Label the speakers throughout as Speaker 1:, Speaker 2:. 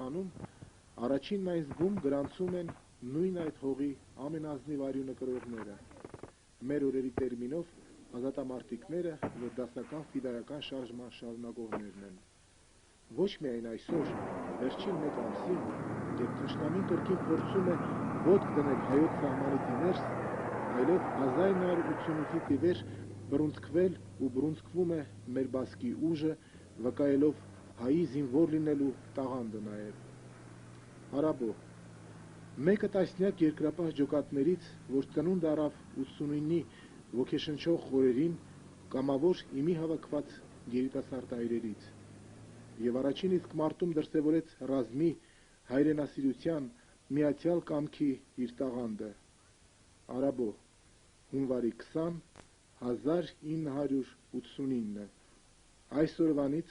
Speaker 1: անում, առաջինն այն զգում գրանցում են նույն այդ հողի ամենազնիվ արյունը կրողները, մեր օրերի տերմինով ազատամարտիկները, որ դասական ֆիդայական շարժման շարունակողներն են։ Ոչ միայն այսօր, վերջին մեկ ամսին, երբ թշնամին կրկին փորձում է ոտք դնել հայոց սահմանից ներս, այլև 1988-ից ի վեր բռունցքվել ու բռունցքվում է մեր բասկի ուժը, վկայելով հայի զինվոր լինելու տաղանդը նաև։ Արաբո, մեկը տասնյակ երկրապահ ջոկատներից, որ ծնունդ առավ 89-ի ոգեշնչող խորերին, կամավոր իմի հավաքված երիտասարդ այրերից, եւ առաջին իսկ մարտում դրսևորեց ռազմի, հայրենասիրության, միացյալ կամքի իր տաղանդը։ Արաբո, հունվարի 20, 1989։ Այսօրվանից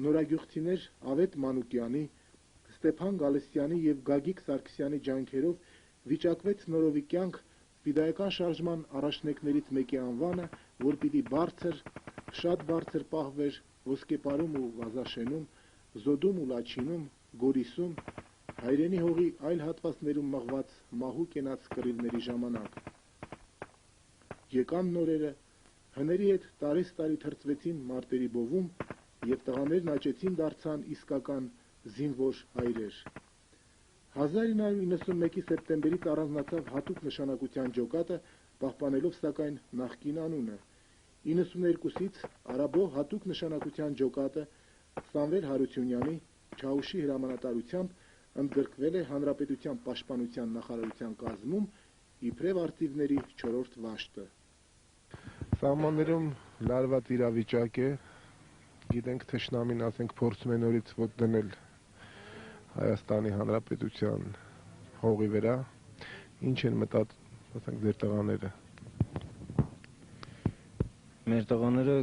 Speaker 1: նորագյուղցիներ Ավետ Մանուկյանի, Ստեփան Գալստյանի եւ Գագիկ Սարգսյանի ջանքերով վիճակվեց նորովի կյանք ֆիդայական շարժման առաջնեկներից մեկի անվանը, որ պիտի բարձր, շատ բարձր պահվեր Ոսկեպարում ու Վազաշենում, Զոդում ու Լաչինում, Գորիսում, հայրենի հողի այլ հատվածներում մղված մահու կենաց կռիվների ժամանակ։ Եկան նորերը, հների հետ տարես-տարի թրծվեցին մարտերի բովում եւ տղաներն աճեցին դարձան իսկական զինվոր այրեր։ 1991-ի սեպտեմբերից առանձնացավ հատուկ նշանակության ջոկատը, պահպանելով սակայն նախկին անունը։ 92-ից Արաբո հատուկ նշանակության ջոկատը Սամվել Հարությունյանի Չաուշի հրամանատարությամբ ընդգրկվել է Հանրապետության պաշտպանության նախարարության կազմում իբրև արտիվների 4-րդ վաշտը։ Սահմաններում լարված իրավիճակ է, գիտենք թշնամին, ասենք, փորձում է նորից ոտք դնել Հայաստանի Հանրապետության հողի վրա, ինչ են մտածում, ասենք, ձեր տղաները։
Speaker 2: Մեր տղաները,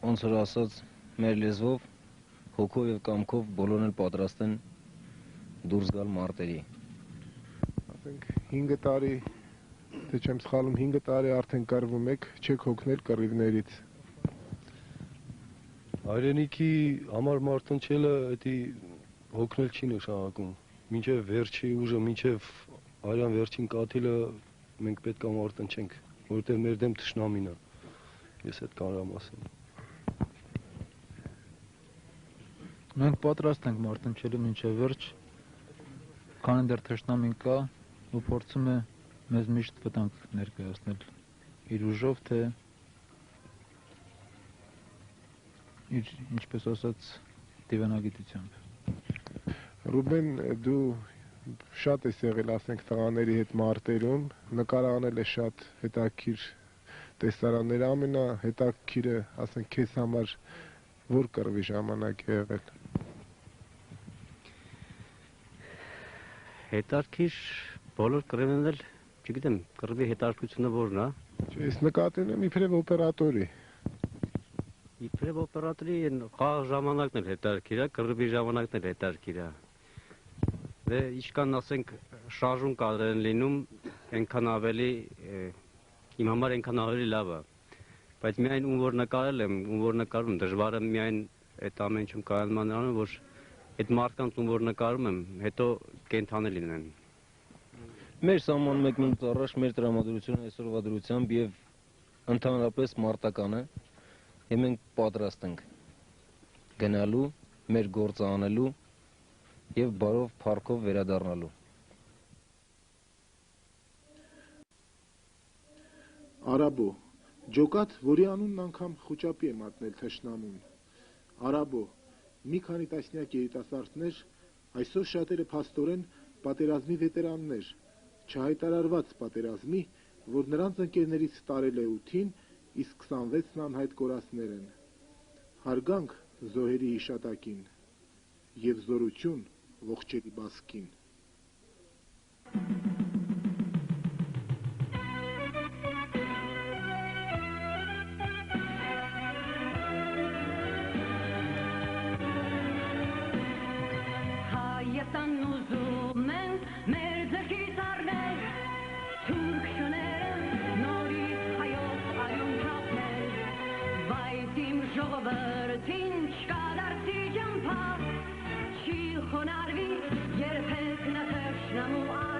Speaker 2: ոնց որ ասած, մեր լեզվով, հոգով եւ կամքով բոլորն էլ պատրաստ են դուրս գալ մարտերի։
Speaker 1: Ասենք 5 տարի, թե չեմ սխալվում, 5 տարի արդեն կռվում եք, չեք հոգնել կռիվներից։
Speaker 3: Հայրենիքի համար մարտնչելը էդի հոգնել չի նշանակում։ Մինչև վերջի ուժը, մինչև արյան վերջին կաթիլը մենք պետք է մարտնչենք, որովհետև մեր դեմ թշնամին է։ Ես այդ կարամ ասեմ։
Speaker 4: Մենք պատրաստ ենք մարտնչելու մինչև վերջ, քանի դեռ թշնամին կա ու փորձում է մեզ միշտ վտանգ ներկայացնել իր ուժով, թե իր, ինչպես ասած, դիվանագիտությամբ։
Speaker 1: Ռուբեն, դու շատ ես եղել, ասենք, տղաների հետ մարտերում, նկարահանել է շատ հետաքրքիր տեսարաններ, ամենահետաքրքիրը, ասենք, քեզ համար որ կռվի ժամանակ է եղել։
Speaker 5: Հետաքրքիր բոլոր կռիվներն էլ, չգիտեմ, կռվի հետաքրքրությունը որն է։
Speaker 1: Ես նկատել եմ իբրև օպերատորի։
Speaker 5: Իբրև օպերատորի խաղ ժամանակն էլ հետաքրքիր է, կռվի ժամանակն էլ հետաքրքիր է։ Դե ինչքան ասենք շարժում կադրեր են լինում, այնքան ավելի իմ համար այնքան ավելի լավ է։ Բայց միայն ում որ նկարել եմ, ում որ նկարում, դժվարը միայն այդ ամեն ինչում կայանման անում, որ այդ մարդկանց ում որ նկարում եմ, հետո կենթանի լինեն։
Speaker 2: Մեր սահման 1 մինուտ առաջ մեր տրամադրությունը այսօրվա դրությամբ եւ ընդհանրապես մարտական է, եւ մենք պատրաստ ենք գնալու, մեր գործը անելու եւ բարով փառքով վերադառնալու։
Speaker 1: Արաբո, ջոկատ, որի անունն անգամ խոճապի է մատնել թշնամուն։ Արաբո, մի քանի տասնյակ երիտասարդներ, այսօր շատերը փաստորեն պատերազմի վետերաններ, չհայտարարված պատերազմի, որ նրանց ընկերներից տարել է 8-ին, իսկ 26-ն անհայտ կորածներ են։ Հարգանք զոհերի հիշատակին եւ զորություն ողջերի բասկին։
Speaker 6: Ժողովրդին չկա դարձի ջամփա, չի կխոնարհվի երբեք նա թշնամու